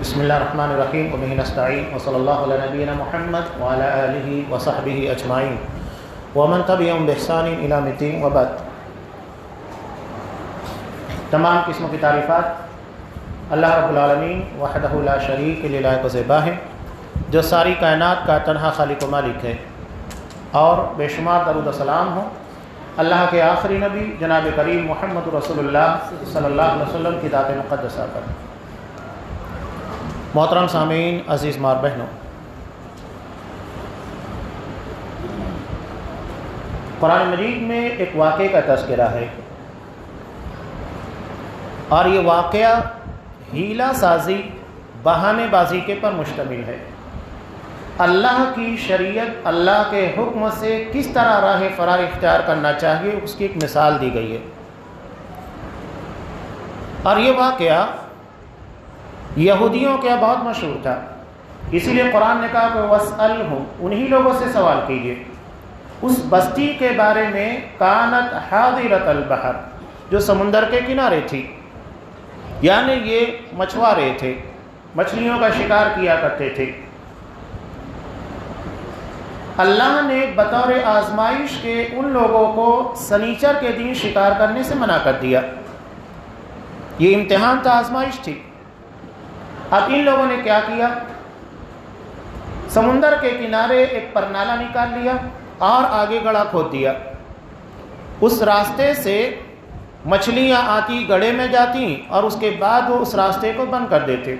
بسم اللہ الرحمن الرحیم وبہ نستعین وصلی اللہ علی نبینا محمد وعلی آلہ وصحبہ اجمعین ومن تبعہم بإحسان الی یوم الدین وبعد۔ تمام قسموں کی تعریفات اللہ رب العالمین وحدہ لا شریک له لائق و زیبا ہے، جو ساری کائنات کا تنہا خالق و مالک ہے، اور بے شمار درود و سلام ہو اللہ کے آخری نبی جناب کریم محمد رسول اللہ صلی اللہ علیہ وسلم کی ذات مقدسہ پر۔ محترم سامعین، عزیز ماں بہنوں، قرآن مجید میں ایک واقعے کا تذکرہ ہے، اور یہ واقعہ ہیلہ سازی، بہانے بازی کے پر مشتمل ہے۔ اللہ کی شریعت، اللہ کے حکم سے کس طرح راہ فرار اختیار کرنا چاہیے، اس کی ایک مثال دی گئی ہے۔ اور یہ واقعہ یہودیوں کے بہت مشہور تھا، اسی لیے قرآن نے کہا کہ وَاسْأَلْهُمْ، انہی لوگوں سے سوال کیجئے۔ اس بستی کے بارے میں کانت حاضرۃ البحر، جو سمندر کے کنارے تھی، یعنی یہ مچھوارے تھے، مچھلیوں کا شکار کیا کرتے تھے۔ اللہ نے بطور آزمائش کے ان لوگوں کو سنیچر کے دن شکار کرنے سے منع کر دیا۔ یہ امتحان تھا، آزمائش تھی۔ اب ان لوگوں نے کیا کیا؟ سمندر کے کنارے ایک پرنالہ نکال لیا اور آگے گڑھا کھود دیا۔ اس راستے سے مچھلیاں آتی، گڑھے میں جاتی، اور اس کے بعد وہ اس راستے کو بند کر دیتے۔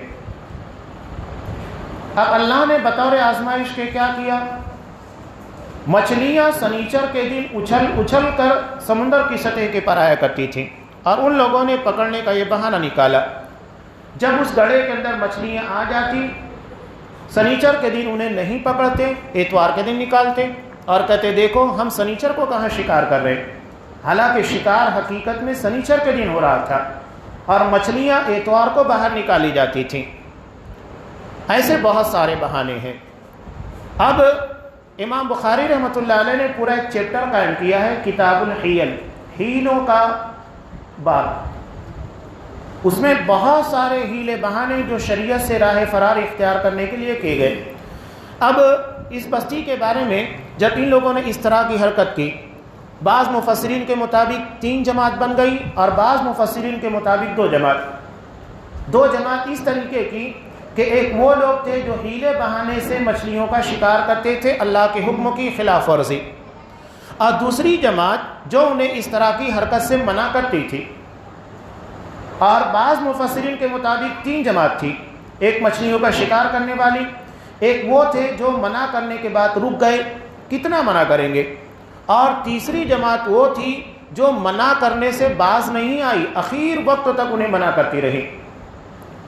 اب اللہ نے بطور آزمائش کے کیا کیا؟ مچھلیاں سنیچر کے دن اچھل اچھل کر سمندر کی سطح کے پر آیا کرتی تھیں، اور ان لوگوں نے پکڑنے کا یہ بہانہ نکالا۔ جب اس گڑھے کے اندر مچھلیاں آ جاتی، سنیچر کے دن انہیں نہیں پکڑتے، اتوار کے دن نکالتے اور کہتے دیکھو ہم سنیچر کو کہاں شکار کر رہے، حالانکہ شکار حقیقت میں سنیچر کے دن ہو رہا تھا، اور مچھلیاں اتوار کو باہر نکالی جاتی تھیں۔ ایسے بہت سارے بہانے ہیں۔ اب امام بخاری رحمۃ اللہ علیہ نے پورا ایک چیپٹر قائم کیا ہے، کتاب الحیل، ہیلوں کا باب۔ اس میں بہت سارے ہیلے بہانے جو شریعت سے راہ فرار اختیار کرنے کے لیے کیے گئے۔ اب اس بستی کے بارے میں جب ان لوگوں نے اس طرح کی حرکت کی، بعض مفسرین کے مطابق 3 جماعت بن گئی، اور بعض مفسرین کے مطابق 2 جماعت۔ 2 جماعت اس طریقے کی کہ ایک وہ لوگ تھے جو ہیلے بہانے سے مچھلیوں کا شکار کرتے تھے، اللہ کے حکم کی خلاف ورزی، اور دوسری جماعت جو انہیں اس طرح کی حرکت سے منع کرتی تھی۔ اور بعض مفسرین کے مطابق 3 جماعت تھی، ایک مچھلیوں کا شکار کرنے والی، ایک وہ تھے جو منع کرنے کے بعد رک گئے، کتنا منع کریں گے، اور تیسری جماعت وہ تھی جو منع کرنے سے باز نہیں آئی، اخیر وقت تک انہیں منع کرتی رہی۔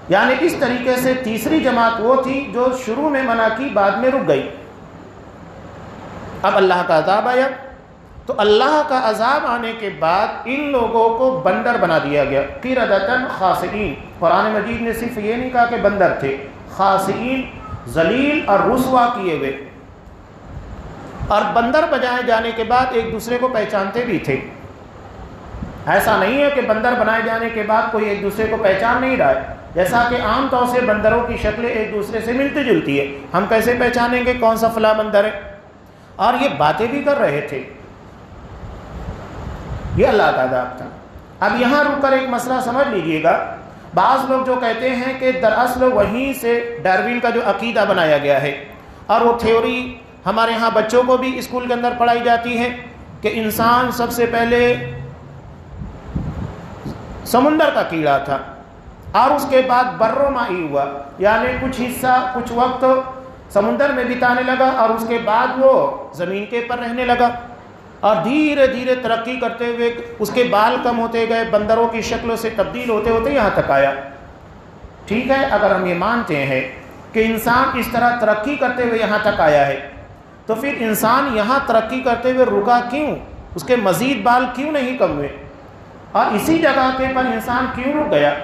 یعنی اس طریقے سے تیسری جماعت وہ تھی جو شروع میں منع کی، بعد میں رک گئی۔ اب اللہ کا عذاب آیا، تو اللہ کا عذاب آنے کے بعد ان لوگوں کو بندر بنا دیا گیا، قردۃ خاسئین۔ قرآن مجید نے صرف یہ نہیں کہا کہ بندر تھے، خاسئین، ذلیل اور رسوا کیے ہوئے۔ اور بندر بنائے جانے کے بعد ایک دوسرے کو پہچانتے بھی تھے۔ ایسا نہیں ہے کہ بندر بنائے جانے کے بعد کوئی ایک دوسرے کو پہچان نہیں رہا ہے، جیسا کہ عام طور سے بندروں کی شکلیں ایک دوسرے سے ملتی جلتی ہے، ہم کیسے پہچانیں گے کون سا فلاں بندر ہے؟ اور یہ باتیں بھی کر رہے تھے۔ یہ اللہ کا عذاب تھا۔ اب یہاں رک کر ایک مسئلہ سمجھ لیجئے گا۔ بعض لوگ جو کہتے ہیں کہ دراصل وہیں سے ڈارون کا جو عقیدہ بنایا گیا ہے، اور وہ تھیوری ہمارے ہاں بچوں کو بھی اسکول کے اندر پڑھائی جاتی ہے کہ انسان سب سے پہلے سمندر کا کیڑا تھا، اور اس کے بعد بر و مائی ہوا، یعنی کچھ حصہ کچھ وقت سمندر میں بتانے لگا، اور اس کے بعد وہ زمین کے پر رہنے لگا، اور دھیرے دھیرے ترقی کرتے ہوئے اس کے بال کم ہوتے گئے، بندروں کی شکلوں سے تبدیل ہوتے ہوتے یہاں تک آیا۔ ٹھیک ہے، اگر ہم یہ مانتے ہیں کہ انسان اس طرح ترقی کرتے ہوئے یہاں تک آیا ہے، تو پھر انسان یہاں ترقی کرتے ہوئے رکا کیوں؟ اس کے مزید بال کیوں نہیں کم ہوئے، اور اسی جگہ کے پر انسان کیوں رک گیا؟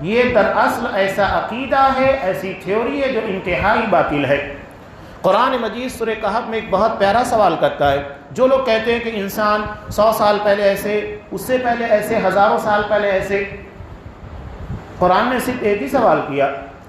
یہ دراصل ایسا عقیدہ ہے، ایسی تھیوری ہے جو انتہائی باطل ہے۔ قرآن مجید سورہ کہف میں ایک بہت پیارا سوال کرتا ہے۔ جو لوگ کہتے ہیں کہ انسان 100 سال پہلے ایسے، اس سے پہلے ایسے، ہزاروں سال پہلے ایسے، قرآن نے صرف ایک ہی سوال کیا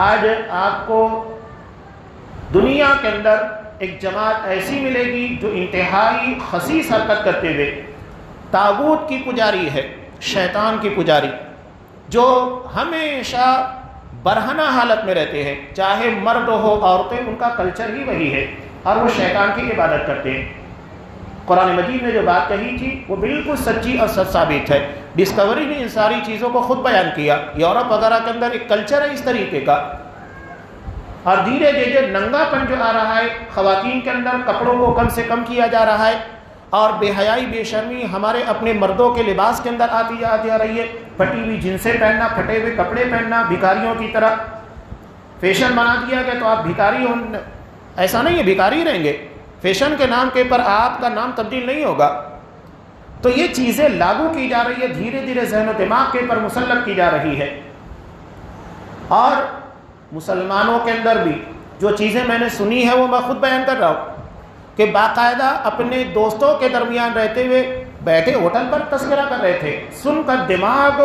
آج آپ کو دنیا کے اندر ایک جماعت ایسی ملے گی جو انتہائی خسیس حرکت کرتے ہوئے طاغوت کی پجاری ہے، شیطان کی پجاری، جو ہمیشہ برہنہ حالت میں رہتے ہیں، چاہے مرد ہو عورتیں، ان کا کلچر ہی وہی ہے اور وہ شیطان کی عبادت کرتے ہیں. قرآن مجید نے جو بات کہی تھی وہ بالکل سچی اور سچ ثابت ہے. ڈسکوری نے ان ساری چیزوں کو خود بیان کیا. یورپ وغیرہ کے اندر ایک کلچر ہے اس طریقے کا، اور دھیرے دھیرے ننگا پن جو آ رہا ہے خواتین کے اندر، کپڑوں کو کم سے کم کیا جا رہا ہے، اور بے حیائی بے شرمی ہمارے اپنے مردوں کے لباس کے اندر آتی جا رہی ہے. پھٹی ہوئی جنسیں پہننا، پھٹے ہوئے کپڑے پہننا، بھکاریوں کی طرح فیشن بنا دیا گیا. تو آپ بھکاری ہو، ایسا نہیں ہے بھکاری رہیں گے، فیشن کے نام کے پر آپ کا نام تبدیل نہیں ہوگا. تو یہ چیزیں لاگو کی جا رہی ہے، دھیرے دھیرے ذہن و دماغ کے پر مسلط کی جا رہی ہے. اور مسلمانوں کے اندر بھی جو چیزیں میں نے سنی ہے وہ میں خود بیان کر رہا ہوں کہ باقاعدہ اپنے دوستوں کے درمیان رہتے ہوئے بیٹھے ہوٹل پر تذکرہ کر رہے تھے. سن کر دماغ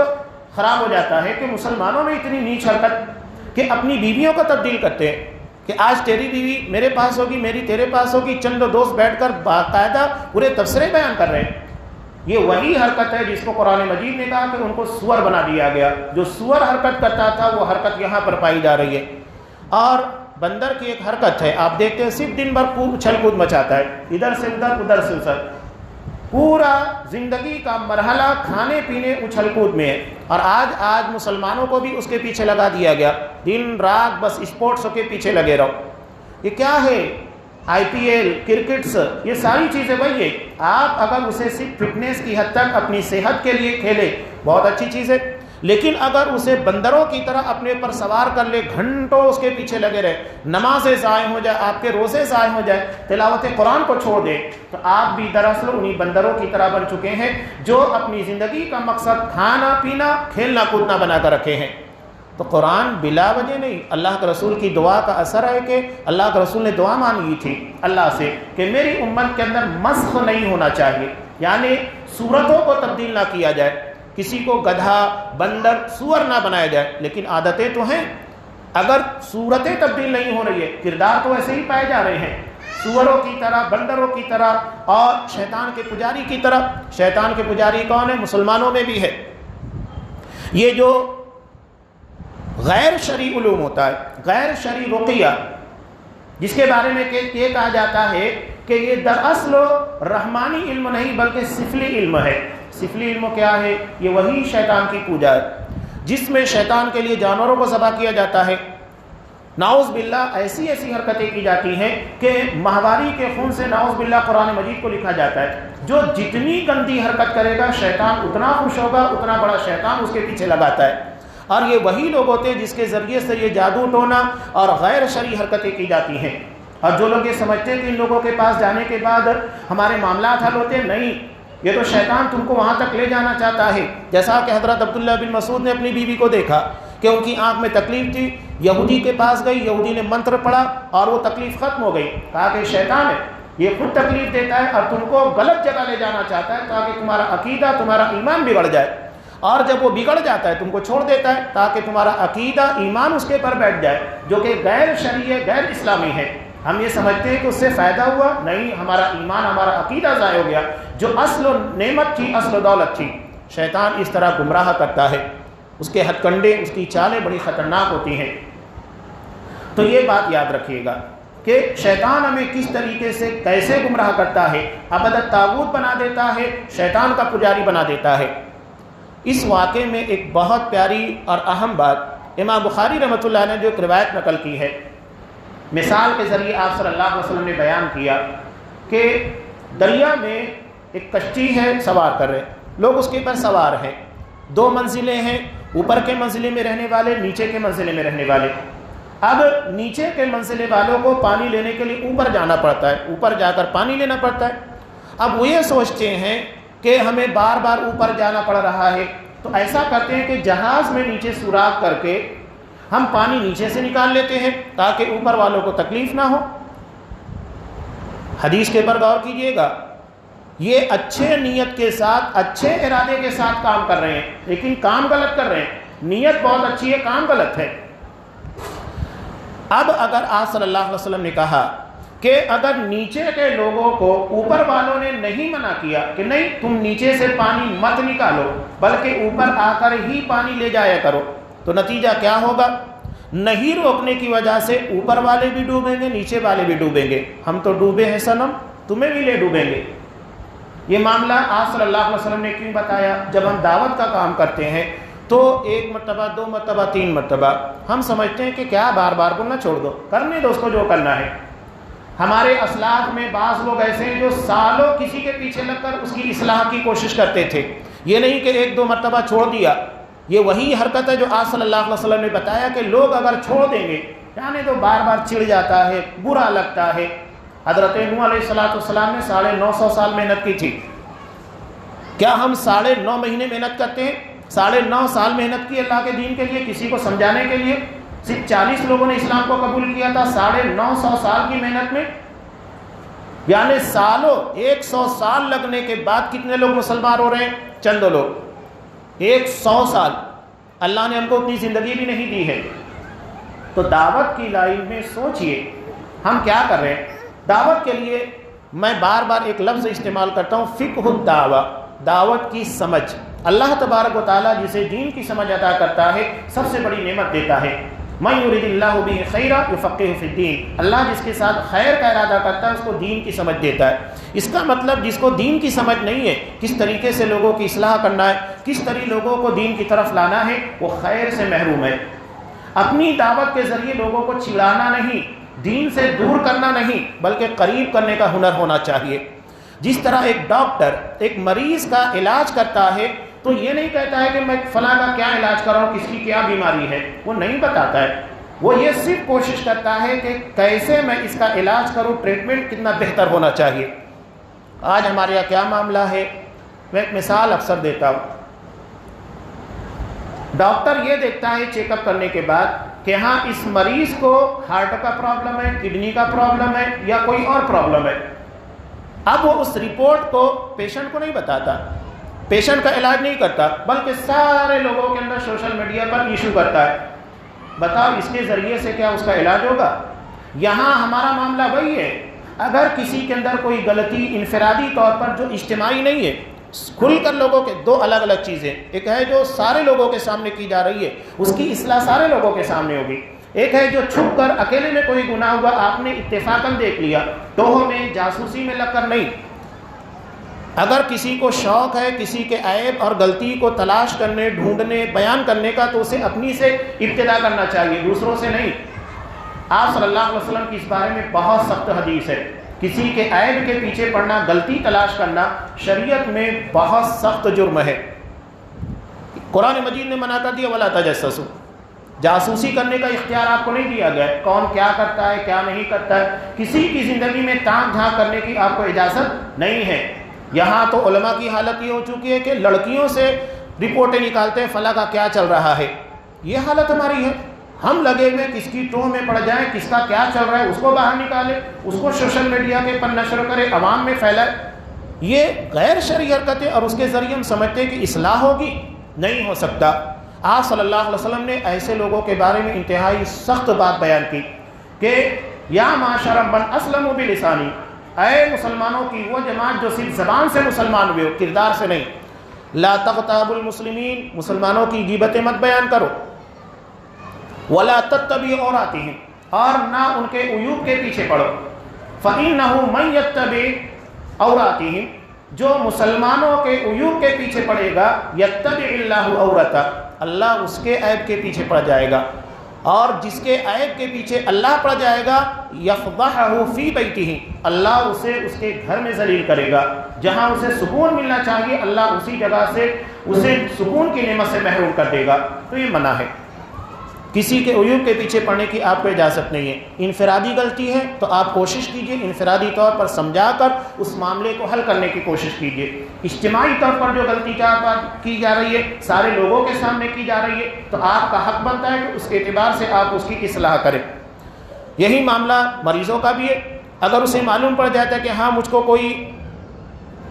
خراب ہو جاتا ہے کہ مسلمانوں میں اتنی نیچ حرکت کہ اپنی بیویوں کو تبدیل کرتے ہیں کہ آج تیری بیوی میرے پاس ہوگی، میری تیرے پاس ہوگی. چند دوست بیٹھ کر باقاعدہ پورے تبصرے بیان کر رہے ہیں. یہ وہی حرکت ہے جس کو قرآن مجید نے کہا کہ ان کو سور بنا دیا گیا. جو سور حرکت کرتا تھا وہ حرکت یہاں پر پائی جا رہی ہے. اور بندر کی ایک حرکت ہے، آپ دیکھتے ہیں صرف دن بھر اچھل کود مچاتا ہے، ادھر سے ادھر، ادھر سے ادھر. پورا زندگی کا مرحلہ کھانے پینے اچھل کود میں ہے. اور آج مسلمانوں کو بھی اس کے پیچھے لگا دیا گیا. دن رات بس اسپورٹس کے پیچھے لگے رہو. یہ کیا ہے؟ IPL، کرکٹس، یہ ساری چیزیں وہی ہے. آپ اگر اسے صرف فٹنس کی حد تک اپنی صحت کے لیے کھیلے بہت اچھی چیز ہے، لیکن اگر اسے بندروں کی طرح اپنے پر سوار کر لے، گھنٹوں اس کے پیچھے لگے رہے، نمازیں ضائع ہو جائے، آپ کے روزے ضائع ہو جائے، تلاوت قرآن کو چھوڑ دے، تو آپ بھی دراصل انہی بندروں کی طرح بن چکے ہیں جو اپنی زندگی کا مقصد کھانا پینا کھیلنا کودنا بنا کر رکھے ہیں. تو قرآن بلا وجہ نہیں، اللہ کے رسول کی دعا کا اثر ہے کہ اللہ کے رسول نے دعا مانگی تھی اللہ سے کہ میری امت کے اندر مسخ نہیں ہونا چاہیے، یعنی صورتوں کو تبدیل نہ کیا جائے، کسی کو گدھا بندر سور نہ بنایا جائے. لیکن عادتیں تو ہیں، اگر صورتیں تبدیل نہیں ہو رہی ہے، کردار تو ایسے ہی پائے جا رہے ہیں، سوروں کی طرح، بندروں کی طرح اور شیطان کے پجاری کی طرح. شیطان کے پجاری کون ہے؟ مسلمانوں میں بھی ہے. یہ جو غیر شرعی علوم ہوتا ہے، غیر شرعی رقیہ، جس کے بارے میں یہ کہا جاتا ہے کہ یہ دراصل رحمانی علم نہیں بلکہ سفلی علم ہے. سفلی علم کیا ہے؟ یہ وہی شیطان کی پوجا ہے جس میں شیطان کے لیے جانوروں کو ذبح کیا جاتا ہے. نعوذ باللہ ایسی حرکتیں کی جاتی ہیں کہ ماہواری کے خون سے نعوذ باللہ قرآن مجید کو لکھا جاتا ہے. جو جتنی گندی حرکت کرے گا شیطان اتنا خوش ہوگا، اتنا بڑا شیطان اس کے پیچھے لگاتا ہے. اور یہ وہی لوگ ہوتے ہیں جس کے ذریعے سے یہ جادو ٹونا اور غیر شرعی حرکتیں کی جاتی ہیں. اور جو لوگ یہ سمجھتے ہیں کہ ان لوگوں کے پاس جانے کے بعد ہمارے معاملات حل ہوتے ہیں، نہیں، یہ تو شیطان تم کو وہاں تک لے جانا چاہتا ہے. جیسا کہ حضرت عبداللہ بن مسعود نے اپنی بیوی کو دیکھا کہ ان کی آنکھ میں تکلیف تھی، یہودی کے پاس گئی، یہودی نے منتر پڑھا اور وہ تکلیف ختم ہو گئی. کہا کہ شیطان ہے، یہ خود تکلیف دیتا ہے اور تم کو غلط جگہ لے جانا چاہتا ہے تاکہ تمہارا عقیدہ، تمہارا ایمان بگڑ جائے. اور جب وہ بگڑ جاتا ہے تم کو چھوڑ دیتا ہے تاکہ تمہارا عقیدہ ایمان اس کے پر بیٹھ جائے، جو کہ غیر شرعی ہے، غیر اسلامی ہے. ہم یہ سمجھتے ہیں کہ اس سے فائدہ ہوا، نہیں، ہمارا ایمان، ہمارا عقیدہ ضائع ہو گیا. جو اصل و نعمت تھی، اصل و دولت تھی. شیطان اس طرح گمراہ کرتا ہے، اس کے ہتھ کنڈے، اس کی چالیں بڑی خطرناک ہوتی ہیں. تو یہ بات یاد رکھیے گا کہ شیطان ہمیں کس طریقے سے کیسے گمراہ کرتا ہے، عبادت طاغوت بنا دیتا ہے، شیطان کا پجاری بنا دیتا ہے. اس واقعے میں ایک بہت پیاری اور اہم بات امام بخاری رحمۃ اللہ نے جو ایک روایت نقل کی ہے، مثال کے ذریعے آپ صلی اللہ علیہ وسلم نے بیان کیا کہ دریا میں ایک کشتی ہے، سوار کر رہے لوگ اس کے پر سوار ہیں. 2 منزلیں ہیں، اوپر کے منزلے میں رہنے والے، نیچے کے منزلے میں رہنے والے. اب نیچے کے منزلے والوں کو پانی لینے کے لیے اوپر جانا پڑتا ہے، اوپر جا کر پانی لینا پڑتا ہے. اب وہ یہ سوچتے ہیں کہ ہمیں بار بار اوپر جانا پڑ رہا ہے، تو ایسا کرتے ہیں کہ جہاز میں نیچے سوراخ کر کے ہم پانی نیچے سے نکال لیتے ہیں تاکہ اوپر والوں کو تکلیف نہ ہو. حدیث کے پر غور کیجئے گا یہ اچھے نیت کے ساتھ اچھے ارادے کے ساتھ کام کر رہے ہیں، لیکن کام غلط کر رہے ہیں. نیت بہت اچھی ہے، کام غلط ہے. اب اگر آپ صلی اللہ علیہ وسلم نے کہا کہ اگر نیچے کے لوگوں کو اوپر والوں نے نہیں منع کیا کہ نہیں تم نیچے سے پانی مت نکالو بلکہ اوپر آ کر ہی پانی لے جایا کرو، تو نتیجہ کیا ہوگا؟ نہیں روکنے کی وجہ سے اوپر والے بھی ڈوبیں گے، نیچے والے بھی ڈوبیں گے. ہم تو ڈوبے ہیں صنم، تمہیں بھی لے ڈوبیں گے. یہ معاملہ آپ صلی اللہ علیہ وسلم نے کیوں بتایا؟ جب ہم دعوت کا کام کرتے ہیں تو 1 مرتبہ 2 مرتبہ 3 مرتبہ ہم سمجھتے ہیں کہ کیا بار بار بولنا، چھوڑ دو، کرنے دو اس کو جو کرنا ہے. ہمارے اسلاف میں بعض لوگ ایسے ہیں جو سالوں کسی کے پیچھے لگ کر اس کی اصلاح کی کوشش کرتے تھے. یہ نہیں کہ 1-2 مرتبہ چھوڑ دیا. یہ وہی حرکت ہے جو آپ صلی اللہ علیہ وسلم نے بتایا کہ لوگ اگر چھوڑ دیں گے یعنی تو بار بار چڑ جاتا ہے، برا لگتا ہے. حضرت نوح علیہ السلام نے 950 سال محنت کی تھی. کیا ہم 9.5 مہینے محنت کرتے ہیں؟ 9.5 سال محنت کی اللہ کے دین کے لیے، کسی کو سمجھانے کے لیے. صرف 40 لوگوں نے اسلام کو قبول کیا تھا 950 سال کی محنت میں. یعنی سالوں 100 سال لگنے کے بعد کتنے لوگ مسلمان ہو رہے ہیں؟ چند لوگ. 100 سال اللہ نے ہم کو اتنی زندگی بھی نہیں دی ہے. تو دعوت کی لائن میں سوچئے ہم کیا کر رہے ہیں. دعوت کے لیے میں بار بار ایک لفظ استعمال کرتا ہوں، فقہ الدعوہ، دعوت کی سمجھ. اللہ تبارک و تعالیٰ جسے دین کی سمجھ عطا کرتا ہے سب سے بڑی نعمت دیتا ہے. من یرید اللہ بہ خیرا یفقہہ فی الدین. اللہ جس کے ساتھ خیر کا ارادہ کرتا ہے اس کو دین کی سمجھ دیتا ہے. اس کا مطلب جس کو دین کی سمجھ نہیں ہے، کس طریقے سے لوگوں کی اصلاح کرنا ہے، کس طریقے لوگوں کو دین کی طرف لانا ہے، وہ خیر سے محروم ہے. اپنی دعوت کے ذریعے لوگوں کو چھڑانا نہیں، دین سے دور کرنا نہیں، بلکہ قریب کرنے کا ہنر ہونا چاہیے. جس طرح ایک ڈاکٹر ایک مریض کا علاج کرتا ہے تو یہ نہیں کہتا ہے کہ میں فلاں کا کیا علاج کر رہا ہوں، کس کی کیا بیماری ہے، وہ نہیں بتاتا ہے. وہ یہ صرف کوشش کرتا ہے کہ کیسے میں اس کا علاج کروں، ٹریٹمنٹ کتنا بہتر ہونا چاہیے. آج ہمارے یہاں کیا معاملہ ہے، میں ایک مثال اکثر دیتا ہوں. ڈاکٹر یہ دیکھتا ہے چیک اپ کرنے کے بعد کہ ہاں اس مریض کو ہارٹ کا پرابلم ہے، کڈنی کا پرابلم ہے یا کوئی اور پرابلم ہے. اب وہ اس رپورٹ کو پیشنٹ کو نہیں بتاتا، پیشنٹ کا علاج نہیں کرتا، بلکہ سارے لوگوں کے اندر سوشل میڈیا پر ایشو کرتا ہے. بتاؤ اس کے ذریعے سے کیا اس کا علاج ہوگا؟ یہاں ہمارا معاملہ وہی ہے. اگر کسی کے اندر کوئی غلطی انفرادی طور پر جو اجتماعی نہیں ہے، کھل کر لوگوں کے، 2 الگ الگ چیزیں، ایک ہے جو سارے لوگوں کے سامنے کی جا رہی ہے، اس کی اصلاح سارے لوگوں کے سامنے ہوگی. ایک ہے جو چھپ کر اکیلے میں کوئی گناہ ہوا آپ نے اتفاقاً دیکھ لیا، ٹوہوں میں جاسوسی میں لگ کر نہیں. اگر کسی کو شوق ہے کسی کے عیب اور غلطی کو تلاش کرنے، ڈھونڈنے، بیان کرنے کا تو اسے اپنی سے ابتدا کرنا چاہیے، دوسروں سے نہیں. آپ صلی اللہ علیہ وسلم کی اس بارے میں بہت سخت حدیث ہے. کسی کے عیب کے پیچھے پڑنا، غلطی تلاش کرنا شریعت میں بہت سخت جرم ہے. قرآن مجید نے منع کر دیا ولا تجسسوا. جاسوسی کرنے کا اختیار آپ کو نہیں دیا گیا. کون کیا کرتا ہے کیا نہیں کرتا ہے، کسی کی زندگی میں تانک جھانک کرنے کی آپ کو اجازت نہیں ہے. یہاں تو علماء کی حالت یہ ہو چکی ہے کہ لڑکیوں سے رپورٹیں نکالتے ہیں فلاں کا کیا چل رہا ہے. یہ حالت ہماری ہے. ہم لگے ہوئے کس کی ٹوہ میں پڑ جائیں، کس کا کیا چل رہا ہے اس کو باہر نکالے، اس کو سوشل میڈیا کے پر نشر کرے، عوام میں پھیلائے. یہ غیر شرعی حرکتیں اور اس کے ذریعے ہم سمجھتے ہیں کہ اصلاح ہوگی، نہیں ہو سکتا. آپ صلی اللہ علیہ وسلم نے ایسے لوگوں کے بارے میں انتہائی سخت بات بیان کی کہ یا معاشر من اسلموا بلسانی، اے مسلمانوں کی وہ جماعت جو صرف زبان سے مسلمان ہوئے ہو، کردار سے نہیں. لا تغتابوا المسلمین، مسلمانوں کی غیبتیں مت بیان کرو. ولا تتبعوا عوراتهم، اور نہ ان کے عیوب کے پیچھے پڑو. فإنه من يتبع عوراتهم، جو مسلمانوں کے عیوب کے پیچھے پڑے گا، یتبع اللہ عورتہ، اللہ اس کے عیب کے پیچھے پڑ جائے گا. اور جس کے عیب کے پیچھے اللہ پڑ جائے گا، یفضحہ فی بیتہ، اللہ اسے اس کے گھر میں ذلیل کرے گا. جہاں اسے سکون ملنا چاہیے اللہ اسی جگہ سے اسے سکون کی نعمت سے محروم کر دے گا. تو یہ منع ہے. کسی کے عیوب کے پیچھے پڑنے کی آپ کو اجازت نہیں ہے. انفرادی غلطی ہے تو آپ کوشش کیجئے انفرادی طور پر سمجھا کر اس معاملے کو حل کرنے کی کوشش کیجئے. اجتماعی طور پر جو غلطی کی جا رہی ہے، سارے لوگوں کے سامنے کی جا رہی ہے، تو آپ کا حق بنتا ہے کہ اس اعتبار سے آپ اس کی اصلاح کریں. یہی معاملہ مریضوں کا بھی ہے. اگر اسے معلوم پڑ جاتا ہے کہ ہاں مجھ کو کوئی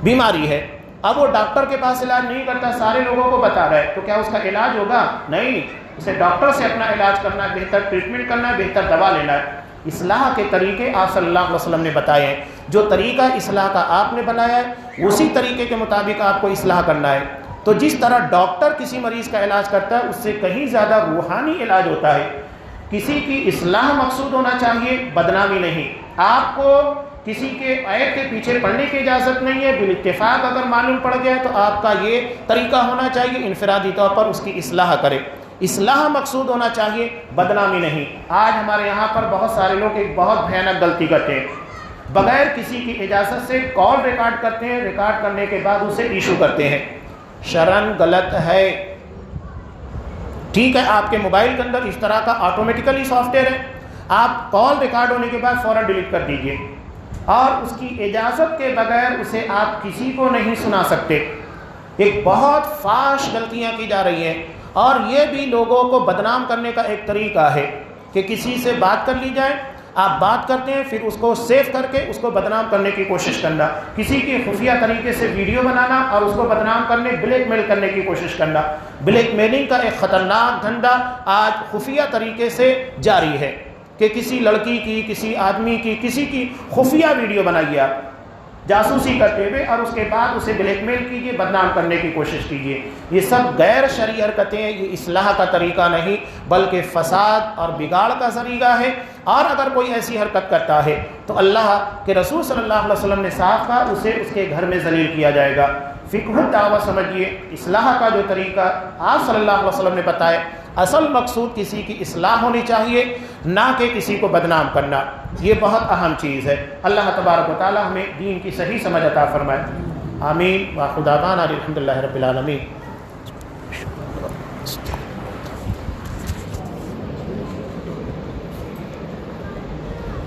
بیماری ہے، اب وہ ڈاکٹر کے پاس علاج نہیں کرتا، سارے لوگوں کو بتا رہا ہے، تو کیا اس کا علاج ہوگا؟ نہیں، اسے ڈاکٹر سے اپنا علاج کرنا ہے، بہتر ٹریٹمنٹ کرنا ہے، بہتر دوا لینا ہے۔ اصلاح کے طریقے آپ صلی اللہ علیہ وسلم نے بتائے ہیں، جو طریقہ اصلاح کا آپ نے بنایا ہے اسی طریقے کے مطابق آپ کو اصلاح کرنا ہے۔ تو جس طرح ڈاکٹر کسی مریض کا علاج کرتا ہے اس سے کہیں زیادہ روحانی علاج ہوتا ہے۔ کسی کی اصلاح مقصود ہونا چاہیے، بدنامی نہیں۔ آپ کو کسی کے عیب کے پیچھے پڑنے کی اجازت نہیں ہے، بالاتفاق اگر معلوم پڑ گیا تو آپ کا یہ طریقہ ہونا چاہیے انفرادی طور پر اس کی اصلاح کرے۔ اصلاح مقصود ہونا چاہیے، بدنامی نہیں۔ آج ہمارے یہاں پر بہت سارے لوگ ایک بہت بھیانک غلطی کرتے ہیں، بغیر کسی کی اجازت سے کال ریکارڈ کرتے ہیں، ریکارڈ کرنے کے بعد اسے ایشو کرتے ہیں۔ شرعاً غلط ہے۔ ٹھیک ہے، آپ کے موبائل کے اندر اس طرح کا آٹومیٹیکلی سافٹ ویئر ہے، آپ کال ریکارڈ ہونے کے بعد فوراً ڈیلیٹ کر دیجئے، اور اس کی اجازت کے بغیر اسے آپ کسی کو نہیں سنا سکتے۔ ایک بہت فاحش غلطیاں کی جا رہی ہیں، اور یہ بھی لوگوں کو بدنام کرنے کا ایک طریقہ ہے کہ کسی سے بات کر لی جائے، آپ بات کرتے ہیں پھر اس کو سیو کر کے اس کو بدنام کرنے کی کوشش کرنا، کسی کی خفیہ طریقے سے ویڈیو بنانا اور اس کو بدنام کرنے، بلیک میل کرنے کی کوشش کرنا۔ بلیک میلنگ کا ایک خطرناک دھندا آج خفیہ طریقے سے جاری ہے کہ کسی لڑکی کی، کسی آدمی کی، کسی کی خفیہ ویڈیو بنائیے آپ جاسوسی کرتے ہوئے، اور اس کے بعد اسے بلیک میل کیجیے، بدنام کرنے کی کوشش کیجیے۔ یہ سب غیر شرعی حرکتیں ہیں، یہ اصلاح کا طریقہ نہیں بلکہ فساد اور بگاڑ کا ذریعہ ہے۔ اور اگر کوئی ایسی حرکت کرتا ہے تو اللہ کے رسول صلی اللہ علیہ وسلم نے صاف کہا اسے اس کے گھر میں ذلیل کیا جائے گا۔ فقہ الدعوہ سمجھیے، اصلاح کا جو طریقہ آپ صلی اللہ علیہ وسلم نے بتایا، اصل مقصود کسی کی اصلاح ہونی چاہیے، نہ کہ کسی کو بدنام کرنا۔ یہ بہت اہم چیز ہے۔ اللہ تبارک و تعالی ہمیں دین کی صحیح سمجھ عطا فرمائے۔ آمین۔ وآخر دعوانا الحمدللہ رب العالمین۔